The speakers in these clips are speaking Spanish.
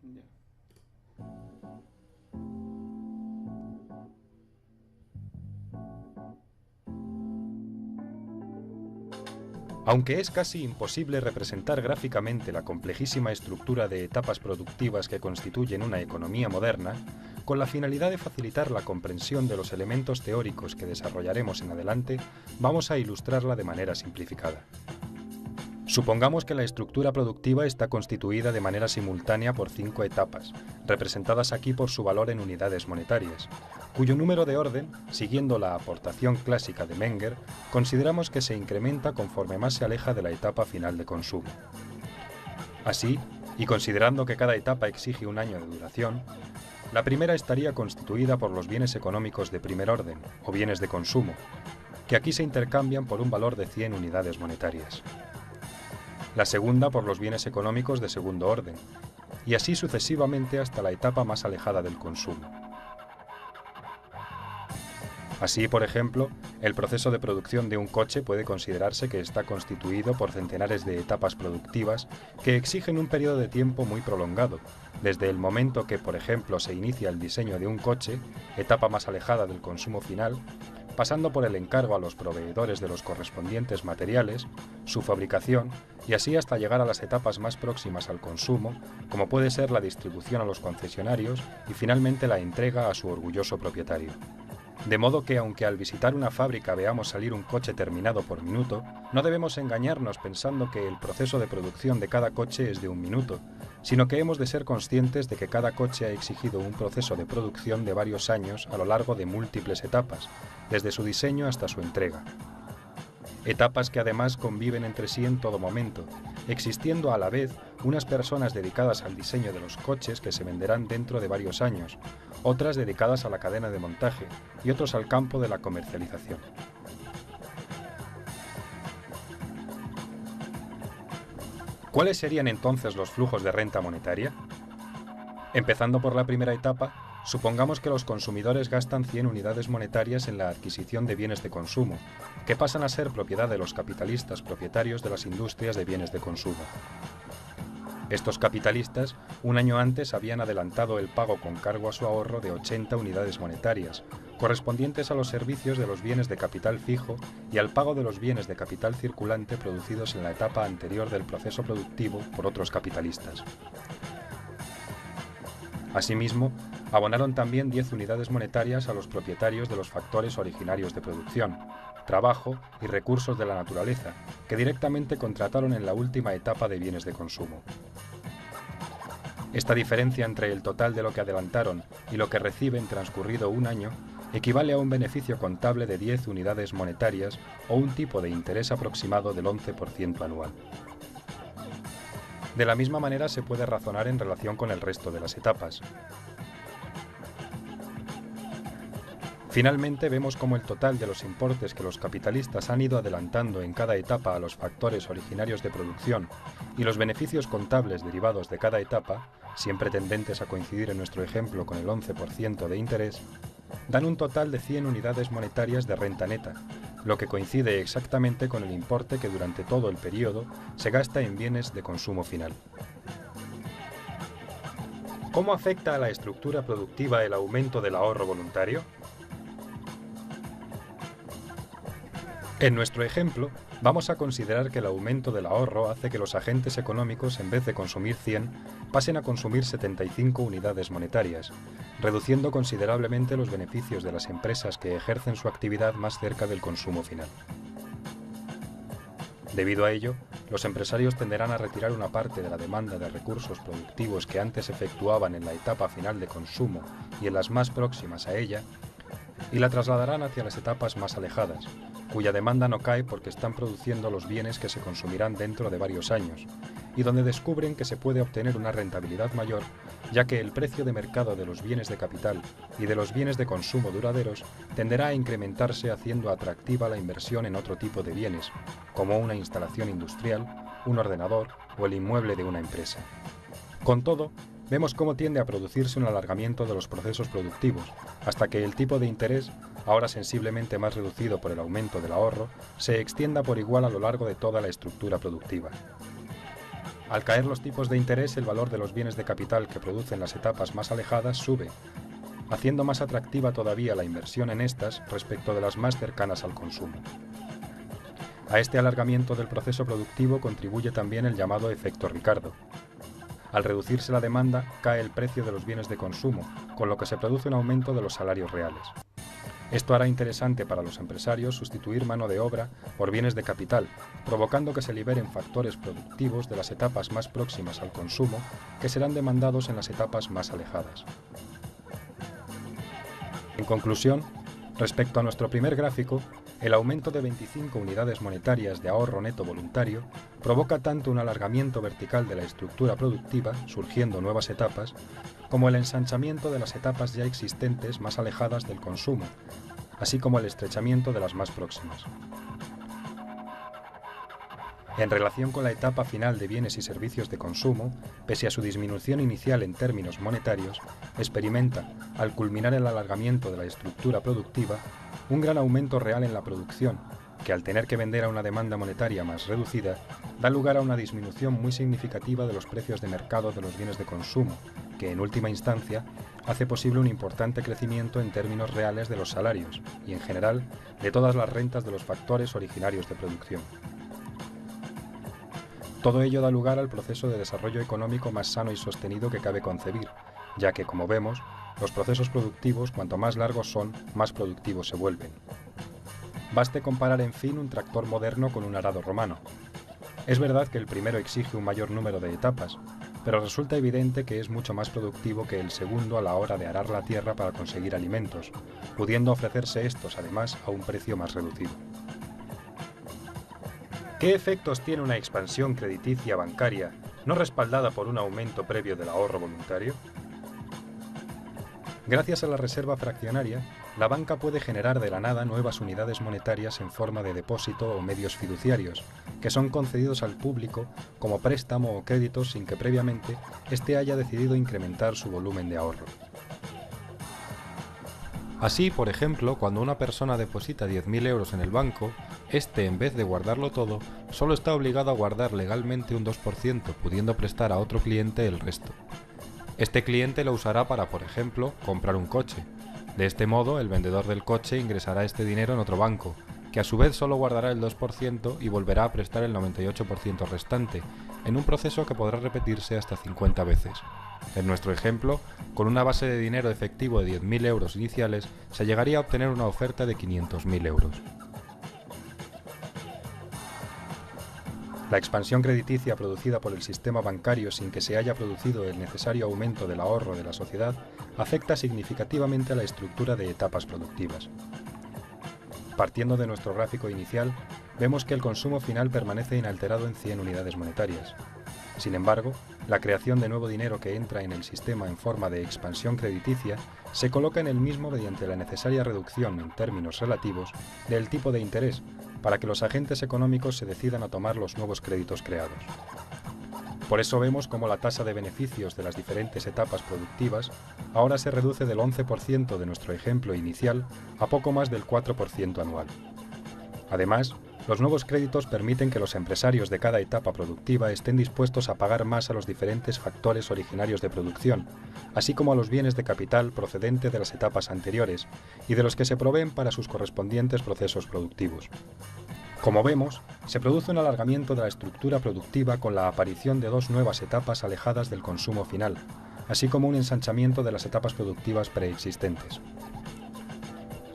Ya. Aunque es casi imposible representar gráficamente la complejísima estructura de etapas productivas que constituyen una economía moderna, con la finalidad de facilitar la comprensión de los elementos teóricos que desarrollaremos en adelante, vamos a ilustrarla de manera simplificada. Supongamos que la estructura productiva está constituida de manera simultánea por 5 etapas, representadas aquí por su valor en unidades monetarias, cuyo número de orden, siguiendo la aportación clásica de Menger, consideramos que se incrementa conforme más se aleja de la etapa final de consumo. Así, y considerando que cada etapa exige un año de duración, la primera estaría constituida por los bienes económicos de primer orden, o bienes de consumo, que aquí se intercambian por un valor de 100 unidades monetarias. La segunda por los bienes económicos de segundo orden, y así sucesivamente hasta la etapa más alejada del consumo. Así, por ejemplo, el proceso de producción de un coche puede considerarse que está constituido por centenares de etapas productivas que exigen un periodo de tiempo muy prolongado, desde el momento que, por ejemplo, se inicia el diseño de un coche, etapa más alejada del consumo final, pasando por el encargo a los proveedores de los correspondientes materiales, su fabricación y así hasta llegar a las etapas más próximas al consumo, como puede ser la distribución a los concesionarios y finalmente la entrega a su orgulloso propietario. De modo que aunque al visitar una fábrica veamos salir un coche terminado por minuto, no debemos engañarnos pensando que el proceso de producción de cada coche es de un minuto, sino que hemos de ser conscientes de que cada coche ha exigido un proceso de producción de varios años a lo largo de múltiples etapas, desde su diseño hasta su entrega. Etapas que además conviven entre sí en todo momento, existiendo a la vez unas personas dedicadas al diseño de los coches que se venderán dentro de varios años, otras dedicadas a la cadena de montaje y otros al campo de la comercialización. ¿Cuáles serían entonces los flujos de renta monetaria? Empezando por la primera etapa, supongamos que los consumidores gastan 100 unidades monetarias en la adquisición de bienes de consumo, que pasan a ser propiedad de los capitalistas propietarios de las industrias de bienes de consumo. Estos capitalistas, un año antes, habían adelantado el pago con cargo a su ahorro de 80 unidades monetarias, correspondientes a los servicios de los bienes de capital fijo y al pago de los bienes de capital circulante producidos en la etapa anterior del proceso productivo por otros capitalistas. Asimismo, abonaron también 10 unidades monetarias a los propietarios de los factores originarios de producción, trabajo y recursos de la naturaleza, que directamente contrataron en la última etapa de bienes de consumo. Esta diferencia entre el total de lo que adelantaron y lo que reciben transcurrido un año equivale a un beneficio contable de 10 unidades monetarias o un tipo de interés aproximado del 11% anual. De la misma manera se puede razonar en relación con el resto de las etapas. Finalmente vemos cómo el total de los importes que los capitalistas han ido adelantando en cada etapa a los factores originarios de producción y los beneficios contables derivados de cada etapa, siempre tendentes a coincidir en nuestro ejemplo con el 11% de interés, dan un total de 100 unidades monetarias de renta neta, lo que coincide exactamente con el importe que durante todo el periodo se gasta en bienes de consumo final. ¿Cómo afecta a la estructura productiva el aumento del ahorro voluntario? En nuestro ejemplo, vamos a considerar que el aumento del ahorro hace que los agentes económicos, en vez de consumir 100, pasen a consumir 75 unidades monetarias, reduciendo considerablemente los beneficios de las empresas que ejercen su actividad más cerca del consumo final. Debido a ello, los empresarios tenderán a retirar una parte de la demanda de recursos productivos que antes efectuaban en la etapa final de consumo y en las más próximas a ella, y la trasladarán hacia las etapas más alejadas, cuya demanda no cae porque están produciendo los bienes que se consumirán dentro de varios años, y donde descubren que se puede obtener una rentabilidad mayor, ya que el precio de mercado de los bienes de capital y de los bienes de consumo duraderos tenderá a incrementarse haciendo atractiva la inversión en otro tipo de bienes, como una instalación industrial, un ordenador o el inmueble de una empresa. Con todo, vemos cómo tiende a producirse un alargamiento de los procesos productivos, hasta que el tipo de interés, ahora sensiblemente más reducido por el aumento del ahorro, se extienda por igual a lo largo de toda la estructura productiva. Al caer los tipos de interés, el valor de los bienes de capital que producen las etapas más alejadas sube, haciendo más atractiva todavía la inversión en estas respecto de las más cercanas al consumo. A este alargamiento del proceso productivo contribuye también el llamado efecto Ricardo. Al reducirse la demanda, cae el precio de los bienes de consumo, con lo que se produce un aumento de los salarios reales. Esto hará interesante para los empresarios sustituir mano de obra por bienes de capital, provocando que se liberen factores productivos de las etapas más próximas al consumo que serán demandados en las etapas más alejadas. En conclusión, respecto a nuestro primer gráfico, el aumento de 25 unidades monetarias de ahorro neto voluntario provoca tanto un alargamiento vertical de la estructura productiva, surgiendo nuevas etapas, como el ensanchamiento de las etapas ya existentes más alejadas del consumo, así como el estrechamiento de las más próximas. En relación con la etapa final de bienes y servicios de consumo, pese a su disminución inicial en términos monetarios, experimenta, al culminar el alargamiento de la estructura productiva, un gran aumento real en la producción, que al tener que vender a una demanda monetaria más reducida, da lugar a una disminución muy significativa de los precios de mercado de los bienes de consumo, que en última instancia hace posible un importante crecimiento en términos reales de los salarios y, en general, de todas las rentas de los factores originarios de producción. Todo ello da lugar al proceso de desarrollo económico más sano y sostenido que cabe concebir, ya que, como vemos, los procesos productivos, cuanto más largos son, más productivos se vuelven. Baste comparar, en fin, un tractor moderno con un arado romano. Es verdad que el primero exige un mayor número de etapas, pero resulta evidente que es mucho más productivo que el segundo a la hora de arar la tierra para conseguir alimentos, pudiendo ofrecerse estos, además, a un precio más reducido. ¿Qué efectos tiene una expansión crediticia bancaria no respaldada por un aumento previo del ahorro voluntario? Gracias a la reserva fraccionaria, la banca puede generar de la nada nuevas unidades monetarias en forma de depósito o medios fiduciarios, que son concedidos al público como préstamo o crédito sin que previamente éste haya decidido incrementar su volumen de ahorro. Así, por ejemplo, cuando una persona deposita 10.000 euros en el banco, éste, en vez de guardarlo todo, solo está obligado a guardar legalmente un 2%, pudiendo prestar a otro cliente el resto. Este cliente lo usará para, por ejemplo, comprar un coche. De este modo, el vendedor del coche ingresará este dinero en otro banco, que a su vez solo guardará el 2% y volverá a prestar el 98% restante, en un proceso que podrá repetirse hasta 50 veces. En nuestro ejemplo, con una base de dinero efectivo de 10.000 euros iniciales, se llegaría a obtener una oferta de 500.000 euros. La expansión crediticia producida por el sistema bancario sin que se haya producido el necesario aumento del ahorro de la sociedad afecta significativamente a la estructura de etapas productivas. Partiendo de nuestro gráfico inicial, vemos que el consumo final permanece inalterado en 100 unidades monetarias. Sin embargo, la creación de nuevo dinero que entra en el sistema en forma de expansión crediticia se coloca en el mismo mediante la necesaria reducción en términos relativos del tipo de interés para que los agentes económicos se decidan a tomar los nuevos créditos creados. Por eso vemos cómo la tasa de beneficios de las diferentes etapas productivas ahora se reduce del 11% de nuestro ejemplo inicial a poco más del 4% anual. Además, los nuevos créditos permiten que los empresarios de cada etapa productiva estén dispuestos a pagar más a los diferentes factores originarios de producción, así como a los bienes de capital procedente de las etapas anteriores y de los que se proveen para sus correspondientes procesos productivos. Como vemos, se produce un alargamiento de la estructura productiva con la aparición de dos nuevas etapas alejadas del consumo final, así como un ensanchamiento de las etapas productivas preexistentes.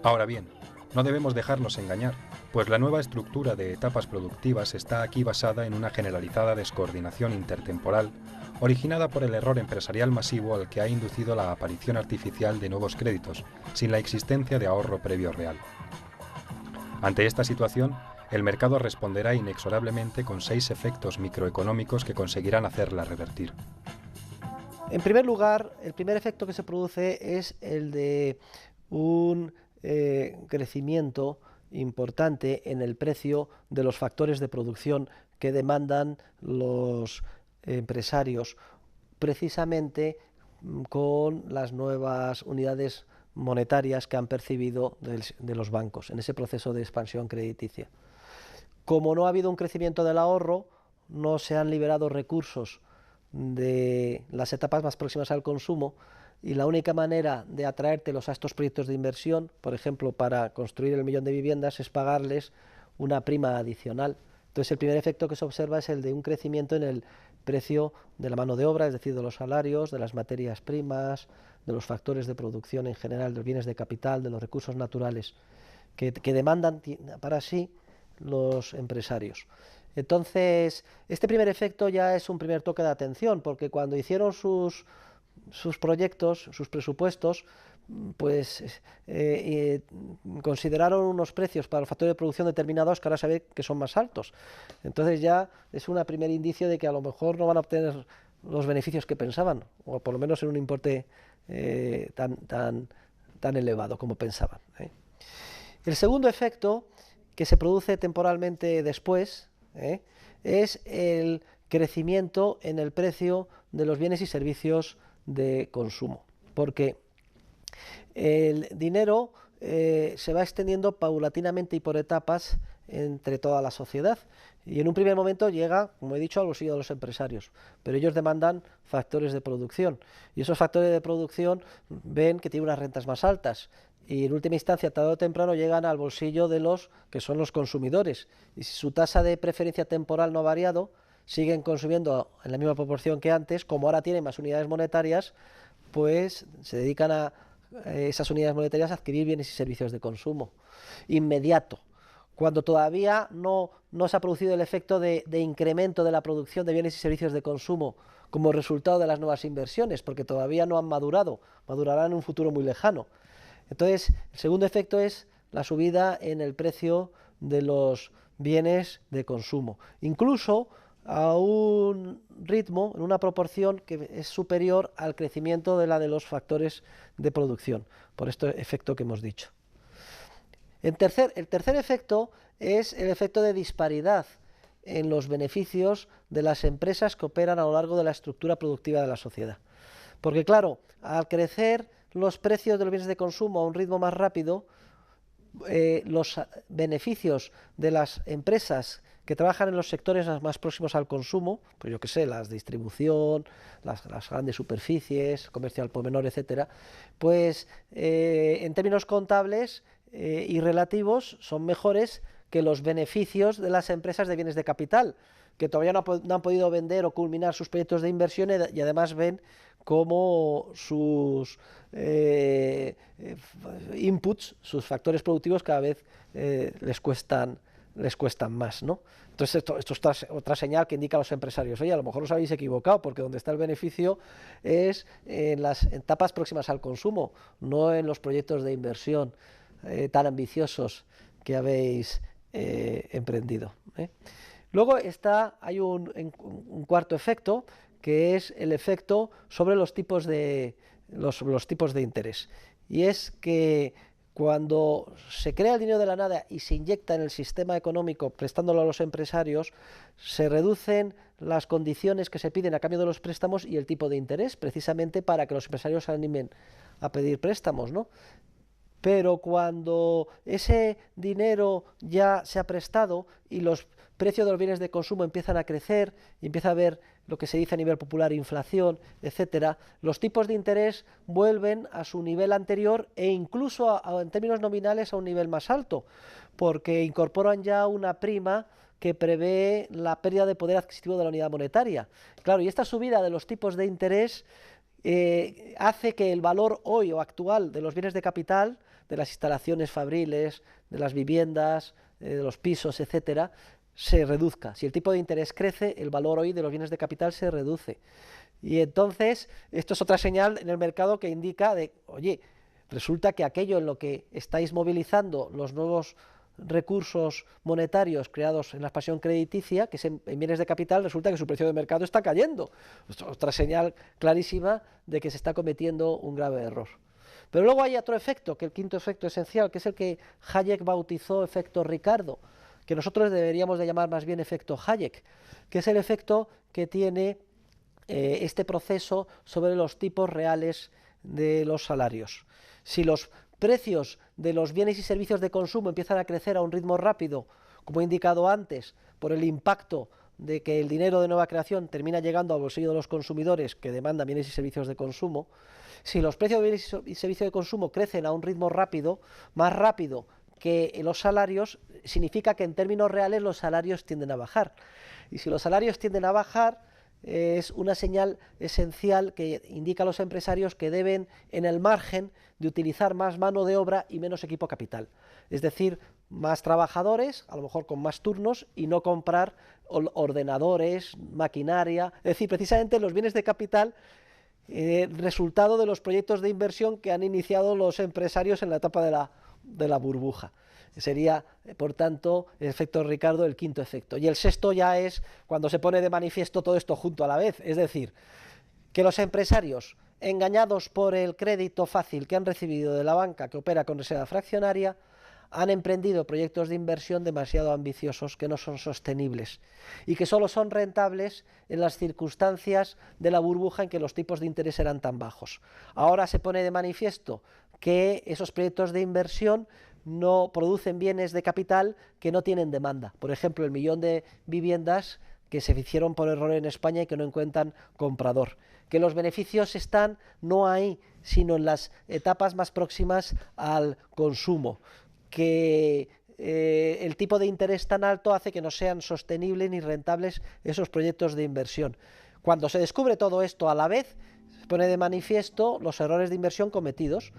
Ahora bien, no debemos dejarnos engañar, pues la nueva estructura de etapas productivas está aquí basada en una generalizada descoordinación intertemporal originada por el error empresarial masivo al que ha inducido la aparición artificial de nuevos créditos, sin la existencia de ahorro previo real. Ante esta situación, el mercado responderá inexorablemente con 6 efectos microeconómicos que conseguirán hacerla revertir. En primer lugar, el primer efecto que se produce es el de un crecimiento importante en el precio de los factores de producción que demandan los empresarios, precisamente con las nuevas unidades monetarias que han percibido de los bancos en ese proceso de expansión crediticia. Como no ha habido un crecimiento del ahorro, no se han liberado recursos de las etapas más próximas al consumo, y la única manera de atraértelos a estos proyectos de inversión, por ejemplo, para construir el 1.000.000 de viviendas, es pagarles una prima adicional. Entonces, el primer efecto que se observa es el de un crecimiento en el precio de la mano de obra, es decir, de los salarios, de las materias primas, de los factores de producción en general, de los bienes de capital, de los recursos naturales que demandan para sí los empresarios. Entonces, este primer efecto ya es un primer toque de atención, porque cuando hicieron sus proyectos, sus presupuestos, pues consideraron unos precios para los factores de producción determinados que ahora se ve que son más altos. Entonces ya es un primer indicio de que a lo mejor no van a obtener los beneficios que pensaban, o por lo menos en un importe tan elevado como pensaban. El segundo efecto, que se produce temporalmente después, es el crecimiento en el precio de los bienes y servicios de consumo, porque el dinero se va extendiendo paulatinamente y por etapas entre toda la sociedad, y en un primer momento llega, como he dicho, al bolsillo de los empresarios, pero ellos demandan factores de producción, y esos factores de producción ven que tienen unas rentas más altas, y en última instancia, tarde o temprano, llegan al bolsillo de los que son los consumidores, y si su tasa de preferencia temporal no ha variado, siguen consumiendo en la misma proporción que antes. Como ahora tienen más unidades monetarias, pues se dedican a esas unidades monetarias a adquirir bienes y servicios de consumo inmediato, cuando todavía no se ha producido el efecto de incremento de la producción de bienes y servicios de consumo como resultado de las nuevas inversiones, porque todavía no han madurado, madurarán en un futuro muy lejano. Entonces, el segundo efecto es la subida en el precio de los bienes de consumo, incluso a un ritmo, en una proporción que es superior al crecimiento de la de los factores de producción, por este efecto que hemos dicho. El tercer efecto es el efecto de disparidad en los beneficios de las empresas que operan a lo largo de la estructura productiva de la sociedad. Porque claro, al crecer los precios de los bienes de consumo a un ritmo más rápido, los beneficios de las empresas que trabajan en los sectores más próximos al consumo, pues yo que sé, las de distribución, las grandes superficies, comercio al por menor, etcétera, pues en términos contables y relativos son mejores que los beneficios de las empresas de bienes de capital, que todavía no han podido vender o culminar sus proyectos de inversión, y además ven cómo sus inputs, sus factores productivos cada vez les cuestan más, ¿no? Entonces esto es otra señal que indica a los empresarios: oye, a lo mejor os habéis equivocado, porque donde está el beneficio es en las etapas próximas al consumo, no en los proyectos de inversión tan ambiciosos que habéis emprendido. Luego hay un cuarto efecto, que es el efecto sobre los tipos de interés, y es que cuando se crea el dinero de la nada y se inyecta en el sistema económico prestándolo a los empresarios, se reducen las condiciones que se piden a cambio de los préstamos y el tipo de interés, precisamente para que los empresarios se animen a pedir préstamos, ¿no? Pero cuando ese dinero ya se ha prestado y los precios de los bienes de consumo empiezan a crecer y empieza a haber lo que se dice a nivel popular inflación, etcétera, los tipos de interés vuelven a su nivel anterior, e incluso en términos nominales a un nivel más alto, porque incorporan ya una prima que prevé la pérdida de poder adquisitivo de la unidad monetaria. Claro, y esta subida de los tipos de interés hace que el valor hoy o actual de los bienes de capital, de las instalaciones fabriles, de las viviendas, de los pisos, etcétera, se reduzca. Si el tipo de interés crece, el valor hoy de los bienes de capital se reduce. Y entonces, esto es otra señal en el mercado que indica oye, resulta que aquello en lo que estáis movilizando los nuevos recursos monetarios creados en la expansión crediticia, que es en bienes de capital, resulta que su precio de mercado está cayendo. Otra señal clarísima de que se está cometiendo un grave error. Pero luego hay otro efecto, que el quinto efecto esencial, que es el que Hayek bautizó efecto Ricardo, que nosotros deberíamos de llamar más bien efecto Hayek, que es el efecto que tiene este proceso sobre los tipos reales de los salarios. Si los precios de los bienes y servicios de consumo empiezan a crecer a un ritmo rápido, como he indicado antes, por el impacto de que el dinero de nueva creación termina llegando al bolsillo de los consumidores que demandan bienes y servicios de consumo, si los precios de bienes y servicios de consumo crecen a un ritmo rápido, más rápido que los salarios, significa que en términos reales los salarios tienden a bajar. Y si los salarios tienden a bajar, es una señal esencial que indica a los empresarios que deben, en el margen, de utilizar más mano de obra y menos equipo capital. Es decir, más trabajadores, a lo mejor con más turnos, y no comprar ordenadores, maquinaria. Es decir, precisamente los bienes de capital, resultado de los proyectos de inversión que han iniciado los empresarios en la etapa de la burbuja. Sería, por tanto, el efecto Ricardo, el quinto efecto. Y el sexto ya es cuando se pone de manifiesto todo esto junto a la vez, es decir, que los empresarios, engañados por el crédito fácil que han recibido de la banca que opera con reserva fraccionaria, han emprendido proyectos de inversión demasiado ambiciosos que no son sostenibles y que solo son rentables en las circunstancias de la burbuja en que los tipos de interés eran tan bajos. Ahora se pone de manifiesto que esos proyectos de inversión no producen bienes de capital que no tienen demanda. Por ejemplo, el 1.000.000 de viviendas que se hicieron por error en España y que no encuentran comprador. Que los beneficios están no ahí, sino en las etapas más próximas al consumo. Que el tipo de interés tan alto hace que no sean sostenibles ni rentables esos proyectos de inversión. Cuando se descubre todo esto a la vez, se pone de manifiesto los errores de inversión cometidos.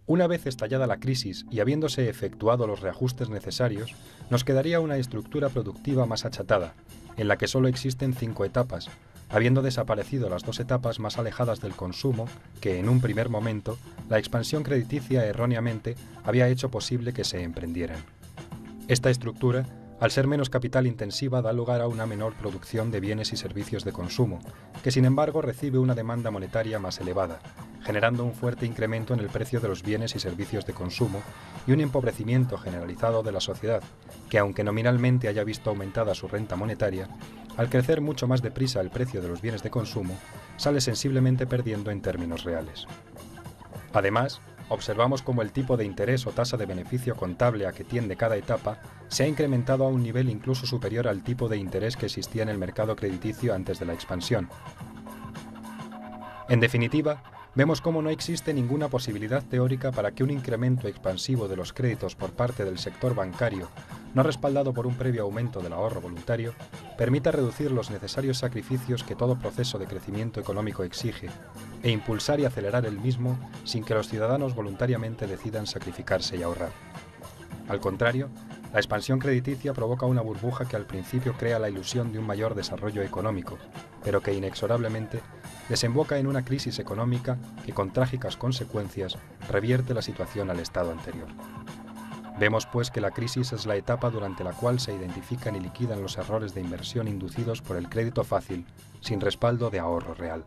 Una vez estallada la crisis y habiéndose efectuado los reajustes necesarios, nos quedaría una estructura productiva más achatada, en la que solo existen 5 etapas, habiendo desaparecido las 2 etapas más alejadas del consumo que, en un primer momento, la expansión crediticia erróneamente había hecho posible que se emprendieran. Esta estructura, al ser menos capital intensiva, da lugar a una menor producción de bienes y servicios de consumo, que sin embargo recibe una demanda monetaria más elevada, generando un fuerte incremento en el precio de los bienes y servicios de consumo y un empobrecimiento generalizado de la sociedad, que aunque nominalmente haya visto aumentada su renta monetaria, al crecer mucho más deprisa el precio de los bienes de consumo, sale sensiblemente perdiendo en términos reales. Además, observamos cómo el tipo de interés o tasa de beneficio contable a que tiende cada etapa se ha incrementado a un nivel incluso superior al tipo de interés que existía en el mercado crediticio antes de la expansión. En definitiva, vemos cómo no existe ninguna posibilidad teórica para que un incremento expansivo de los créditos por parte del sector bancario, no respaldado por un previo aumento del ahorro voluntario, permita reducir los necesarios sacrificios que todo proceso de crecimiento económico exige e impulsar y acelerar el mismo sin que los ciudadanos voluntariamente decidan sacrificarse y ahorrar. Al contrario, la expansión crediticia provoca una burbuja que al principio crea la ilusión de un mayor desarrollo económico, pero que inexorablemente desemboca en una crisis económica que con trágicas consecuencias revierte la situación al estado anterior. Vemos pues que la crisis es la etapa durante la cual se identifican y liquidan los errores de inversión inducidos por el crédito fácil, sin respaldo de ahorro real.